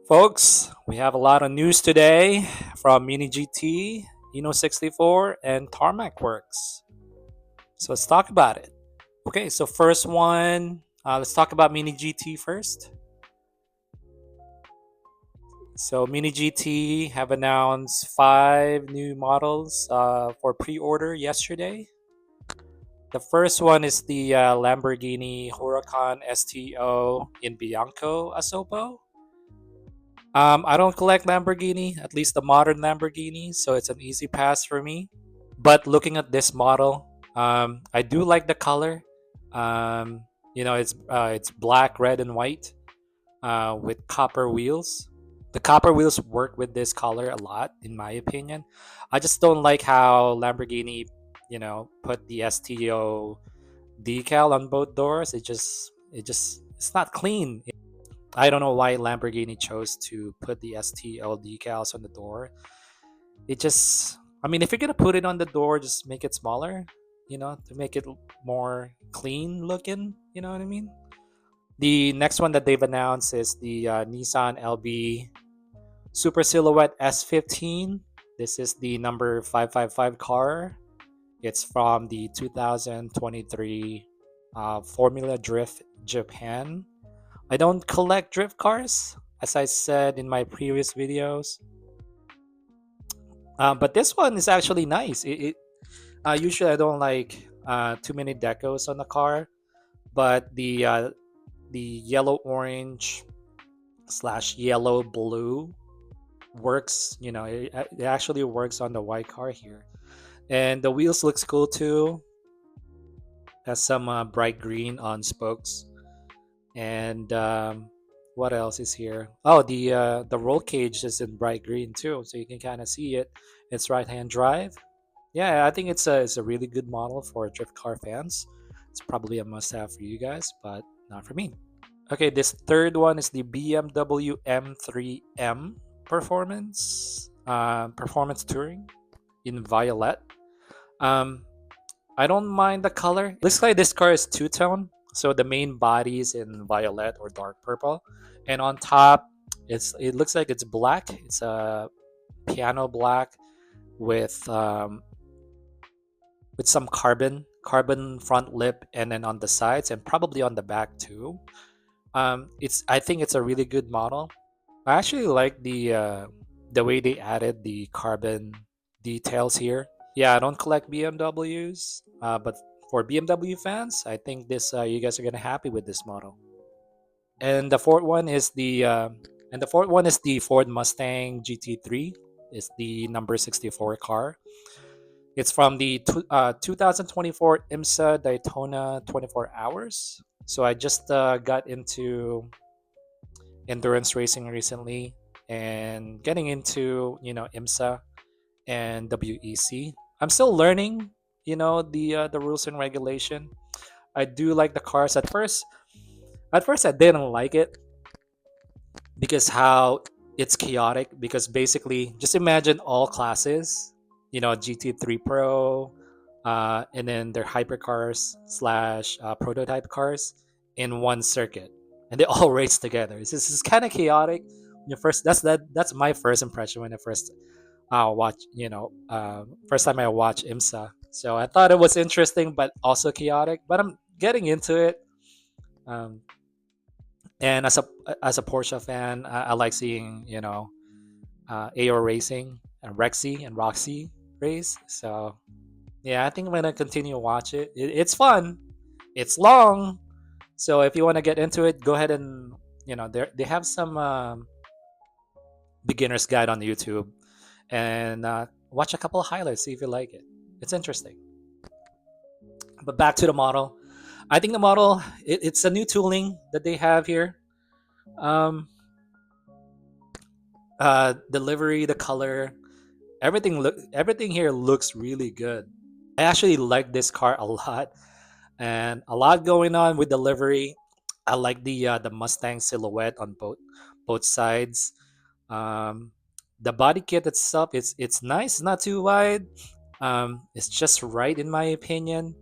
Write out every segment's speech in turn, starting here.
Folks, we have a lot of news today from Mini GT, Inno64, and Tarmac Works. So let's talk about it. Okay, so first one, let's talk about Mini GT first. So Mini GT have announced 5 new models for pre-order yesterday. The first one is the Lamborghini Huracan STO in Bianco Asopo. I don't collect Lamborghini, at least the modern Lamborghini, so it's an easy pass for me. But looking at this model, I do like the color. It's black, red, and white with copper wheels. The copper wheels work with this color a lot, in my opinion. I just don't like how Lamborghini, put the STO decal on both doors. It's not clean. I don't know why Lamborghini chose to put the STL decals on the door. I mean, if you're gonna put it on the door, just make it smaller, to make it more clean looking. You know what I mean? The next one that they've announced is the Nissan LB Super Silhouette S15. This is the number 555 car. It's from the 2023 Formula Drift Japan. I don't collect drift cars, as I said in my previous videos. But this one is actually nice. Usually I don't like too many decos on the car, but the yellow orange slash yellow blue works. It actually works on the white car here, and the wheels looks cool too. Has some bright green on spokes, and what else is here? Oh, the roll cage is in bright green too, so you can kind of see it. It's right-hand drive. Yeah, I think it's a really good model for drift car fans. It's probably a must-have for you guys, but not for me. Okay, this third one is the BMW M3M Performance Touring in violet. Um, I don't mind the color. Looks like this car is two-tone, so the main body is in violet or dark purple, and on top, it looks like it's black. It's a piano black with some carbon front lip, and then on the sides and probably on the back too. It's I think it's a really good model. I actually like the way they added the carbon details here. Yeah, I don't collect BMWs, but for BMW fans, I think this you guys are gonna happy with this model. And the fourth one is the Ford Mustang GT3. It's the number 64 car. It's from the 2024 IMSA Daytona 24 Hours. So I just got into endurance racing recently and getting into IMSA and WEC. I'm still learning, the rules and regulation. I do like the cars at first. At first, I didn't like it because how it's chaotic. Because basically, just imagine all classes, GT3 Pro, and then their hypercars slash prototype cars in one circuit, and they all race together. It's kind of chaotic. That's my first impression when I first first time I watched IMSA. So I thought it was interesting, but also chaotic. But I'm getting into it. Um, and as a Porsche fan, I like seeing AO Racing and Rexy and Roxy race. So yeah, I think I'm gonna continue to watch it. It's fun. It's long. So if you want to get into it, go ahead and they have some beginner's guide on YouTube, and watch a couple of highlights, see if you like it. It's interesting. But back to the model. I think the model it's a new tooling that they have here. Um, the livery, the color, everything here looks really good. I actually like this car a lot, and a lot going on with the livery. I like the Mustang silhouette on both sides. Um, the body kit itself, it's nice, not too wide. It's just right in my opinion.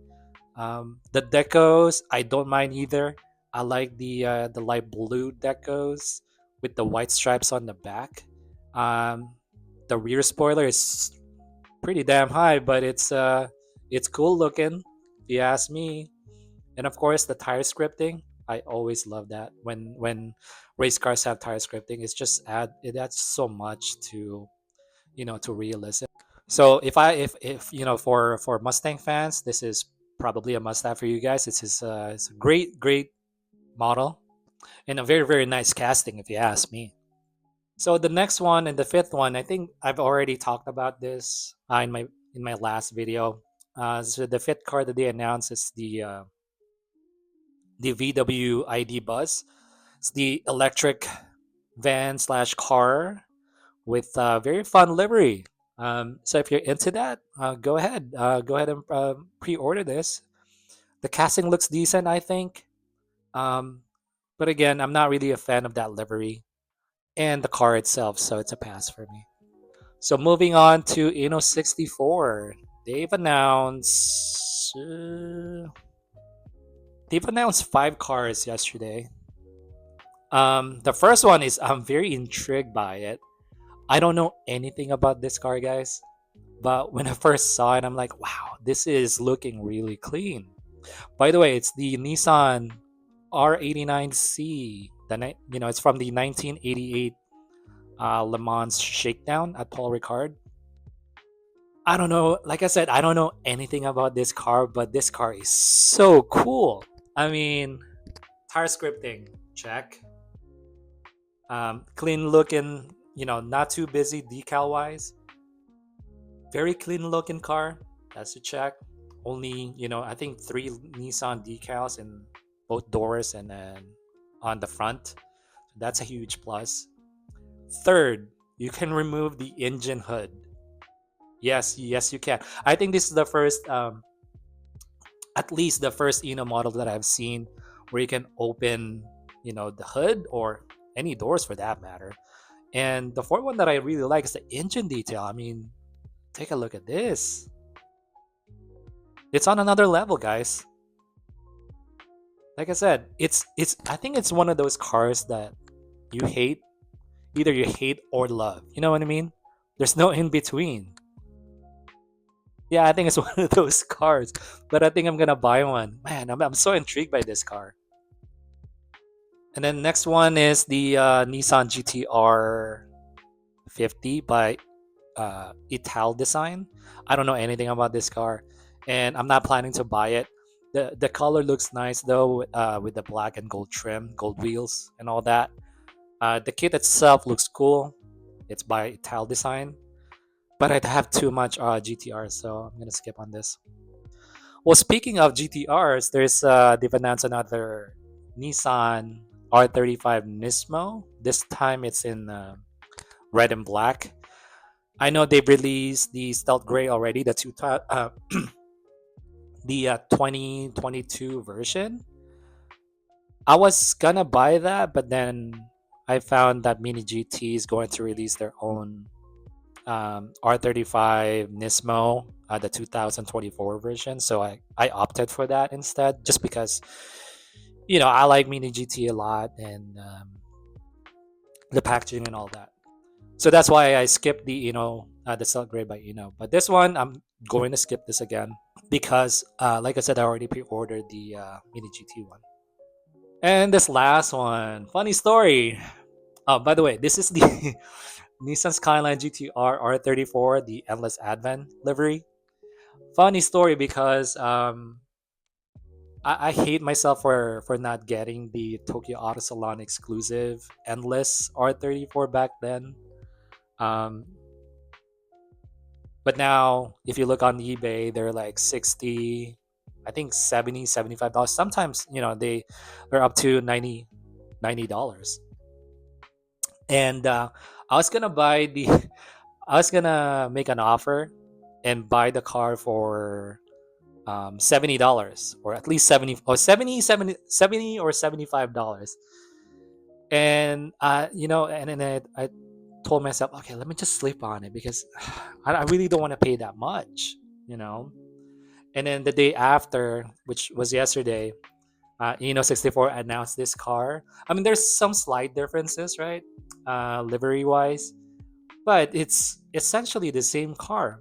The decos, I don't mind either. I like the light blue decos with the white stripes on the back. Um, the rear spoiler is pretty damn high, but it's cool looking, if you ask me. And of course, the tire scripting. I always love that when race cars have tire scripting. It adds so much to to realism. So if for Mustang fans, this is probably a must have for you guys. It's a great model and a very nice casting, if you ask me. So the next one and the fifth one, I think I've already talked about this in my last video. So the fifth car that they announced is the VW ID Buzz. It's the electric van slash car with a very fun livery. So if you're into that, go ahead and pre-order this. The casting looks decent, I think. Um, but again, I'm not really a fan of that livery and the car itself, so it's a pass for me. So moving on to Inno64, they've announced uh, they've announced 5 cars yesterday. The first one is I'm very intrigued by it. I don't know anything about this car, guys, but when I first saw it, I'm like, wow, this is looking really clean. By the way, it's the Nissan R89C. It's from the 1988 Le Mans Shakedown at Paul Ricard. I don't know. Like I said, I don't know anything about this car, but this car is so cool. I mean, tire scripting, check. Clean looking, not too busy decal wise. Very clean looking car. That's a check. Only, I think 3 Nissan decals in both doors and then on the front. That's a huge plus. Third, you can remove the engine hood. Yes, you can. I think this is the first, at least the first model that I've seen where you can open, the hood or any doors for that matter. And the fourth one that I really like is the engine detail. I mean, take a look at this. It's on another level, guys. Like I said, it's I think it's one of those cars that you hate, either you hate or love. You know what I mean? There's no in between. Yeah, I think it's one of those cars, but I think I'm gonna buy one. Man, I'm so intrigued by this car. And then next one is the Nissan GT-R 50 by Ital Design. I don't know anything about this car, and I'm not planning to buy it. The color looks nice though, with the black and gold trim, gold wheels, and all that. The kit itself looks cool. It's by Ital Design, but I'd have too much GTR, so I'm gonna skip on this. Well, speaking of GTRs, they've announced another Nissan R35 Nismo. This time it's in red and black. I know they've released the Stealth Gray already, the 2022 version. I was gonna buy that, but then I found that Mini GT is going to release their own R35 Nismo, the 2024 version. So I opted for that instead, just because I like Mini GT a lot and the packaging and all that. So that's why I skipped the Silk Gray by But this one I'm going to skip this again because, like I said, I already pre-ordered the Mini GT one. And this last one, funny story. Oh, by the way, this is the Nissan Skyline GT-R R34, the Endless Advan livery. Funny story because I hate myself for not getting the Tokyo Auto Salon exclusive Endless R34 back then. Um, but now, if you look on eBay, they're like 60, I think 70, $75. Sometimes, they're up to $90. And I was gonna buy the, I was gonna make an offer and buy the car for $70 or at least 70 or 70 or $75. And and then I told myself, okay, let me just sleep on it because I really don't want to pay that much. And then the day after, which was yesterday, Inno64 announced this car. I mean, there's some slight differences, right? Livery wise, but it's essentially the same car.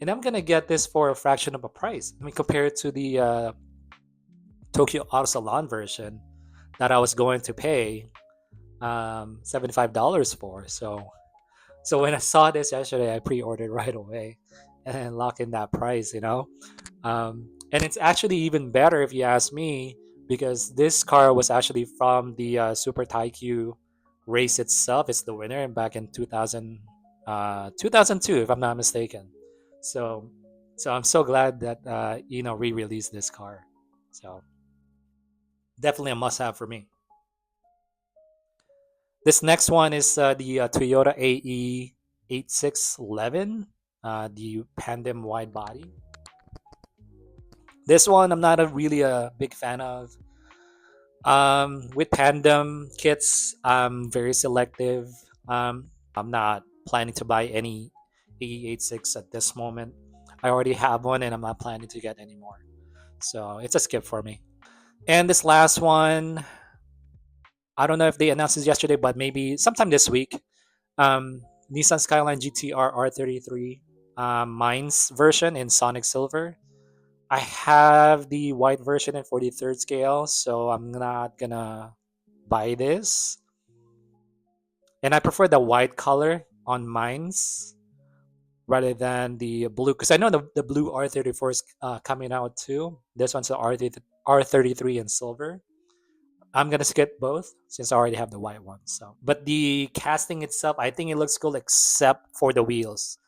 And I'm gonna get this for a fraction of a price. I mean, compared to the Tokyo Auto Salon version that I was going to pay $75 for. So when I saw this yesterday, I pre-ordered right away and locked in that price. And it's actually even better if you ask me, because this car was actually from the Super Taikyu race itself. It's the winner and back in 2002, if I'm not mistaken. So, so I'm so glad that re-released this car. So definitely a must-have for me. This next one is the Toyota AE 8611, the Pandem wide body. This one I'm not really a big fan of. With Pandem kits, I'm very selective. I'm not planning to buy any AE86 at this moment. I already have one and I'm not planning to get any more. So it's a skip for me. And this last one, I don't know if they announced this yesterday, but maybe sometime this week. Um, Nissan Skyline GT-R R33, mine's version in Sonic Silver. I have the white version in 43rd scale, so I'm not gonna buy this. And I prefer the white color on mine's rather than the blue, because I know the blue R34 is coming out too. This one's the R33 in silver. I'm gonna skip both since I already have the white one. So, but the casting itself, I think it looks cool except for the wheels.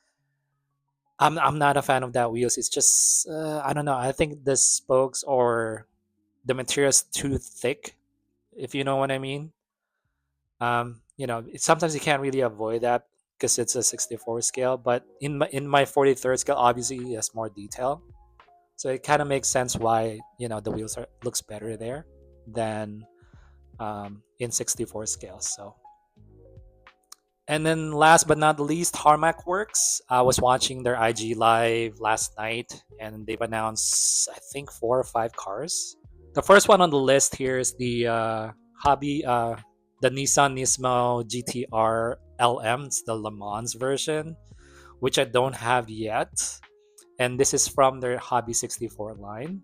I'm not a fan of that wheels. It's just I don't know. I think the spokes or the material's too thick, if you know what I mean. Sometimes you can't really avoid that because it's a 64 scale. But in my 43rd scale, obviously it has more detail, so it kind of makes sense why the wheels looks better there than in 64 scale. So, and then last but not least, Tarmac Works. I was watching their IG live last night, and they've announced I think 4 or 5 cars. The first one on the list here is the the Nissan Nismo GT3 LM. It's the Le Mans version, which I don't have yet, and this is from their Hobby 64 line.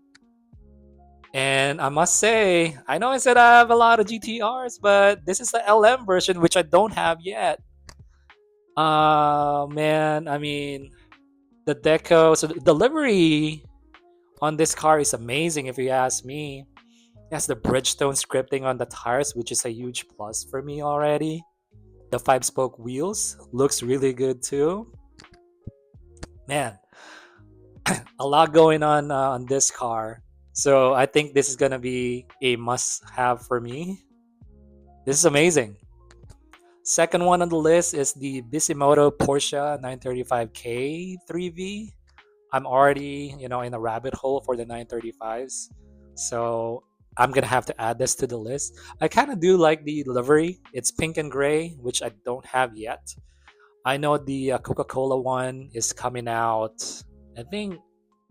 And I must say, I know I said I have a lot of GTRs, but this is the LM version, which I don't have yet. Man, I mean, the deco, so the livery on this car is amazing if you ask me. It has the Bridgestone scripting on the tires, which is a huge plus for me already. The 5-spoke wheels looks really good too. Man, a lot going on this car. So I think this is gonna be a must-have for me. This is amazing. Second one on the list is the Bisimoto Porsche 935K 3V. I'm already, in a rabbit hole for the 935s. So I'm gonna have to add this to the list. I kind of do like the livery. It's pink and gray, which I don't have yet. I know the Coca-Cola one is coming out, I think,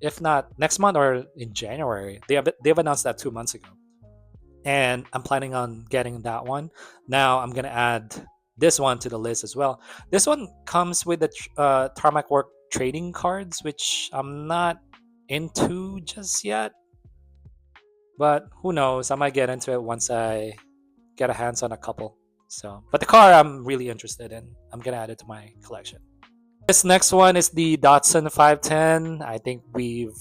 if not next month or in January. They've announced that 2 months ago, and I'm planning on getting that one. Now I'm gonna add this one to the list as well. This one comes with the Tarmac Work trading cards, which I'm not into just yet. But who knows? I might get into it once I get a hands on a couple. So, but the car I'm really interested in. I'm gonna add it to my collection. This next one is the Datsun 510. I think we've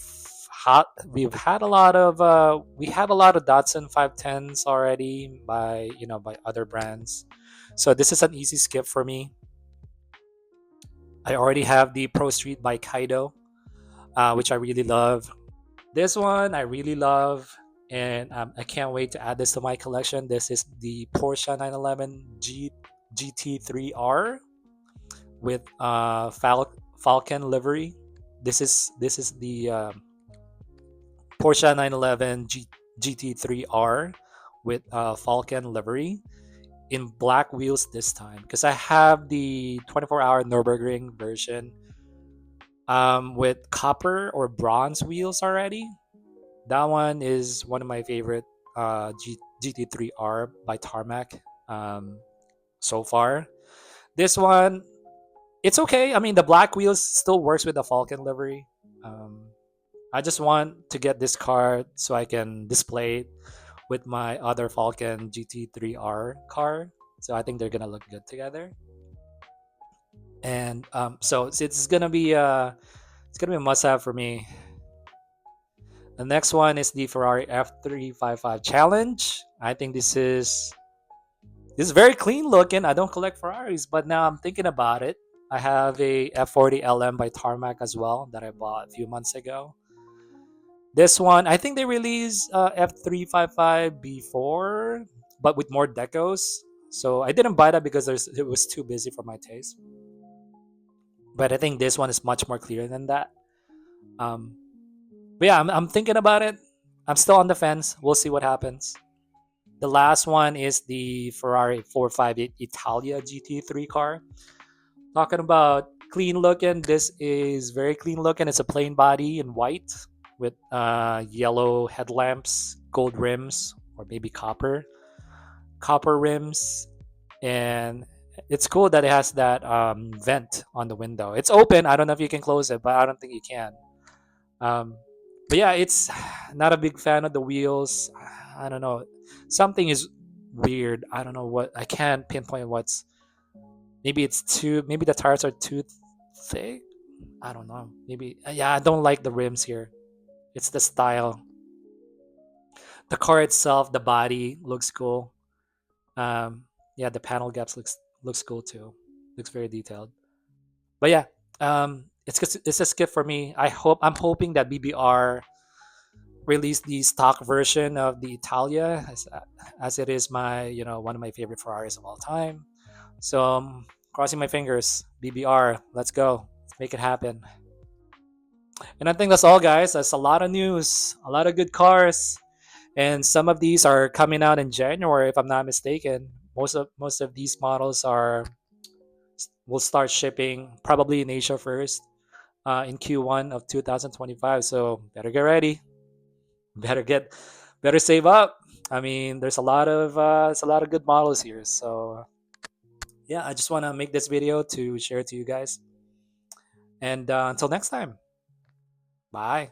had a lot of we have a lot of Datsun 510s already by other brands. So this is an easy skip for me. I already have the Pro Street by Kaido, which I really love. This one I really love, and I can't wait to add this to my collection. This is the Porsche 911 GT3 R with Falken livery. This is the Porsche 911 GT3 R with Falken livery in black wheels this time, because I have the 24-hour Nürburgring version with copper or bronze wheels already. That one is one of my favorite GT3 R by Tarmac um, so far. This one, it's okay. I mean, the black wheels still works with the Falcon livery. Um, I just want to get this car so I can display it with my other Falcon GT3 R car. So I think they're gonna look good together. And so it's gonna be a must-have for me. The next one is the Ferrari F355 Challenge. I think this is very clean looking. I don't collect Ferraris, but now I'm thinking about it. I have a F40 LM by Tarmac as well that I bought a few months ago. This one, I think they released F355 before, but with more decos. So I didn't buy that because it was too busy for my taste. But I think this one is much more clear than that. Um, but yeah, I'm thinking about it. I'm still on the fence. We'll see what happens. The last one is the Ferrari 458 Italia GT3 car. Talking about clean looking, this is very clean looking. It's a plain body in white with yellow headlamps, gold rims, or maybe copper rims, and it's cool that it has that vent on the window. It's open. I don't know if you can close it, but I don't think you can. Um, but yeah, it's not a big fan of the wheels. I don't know. Something is weird. I don't know what. I can't pinpoint what's. Maybe it's too. Maybe the tires are too thick. I don't know. Maybe. Yeah, I don't like the rims here. It's the style. The car itself, the body looks cool. Yeah, the panel gaps looks cool too. Looks very detailed. But yeah, it's a skip for me. I'm hoping that BBR release the stock version of the Italia as it is my one of my favorite Ferraris of all time. So crossing my fingers, BBR, let's go, let's make it happen. And I think that's all, guys. That's a lot of news, a lot of good cars, and some of these are coming out in January, if I'm not mistaken. Most of these models are will start shipping probably in Asia first in Q1 of 2025. So better get ready. Better get better save up. I mean, there's a lot of good models here. So yeah, I just want to make this video to share to you guys. And until next time, bye.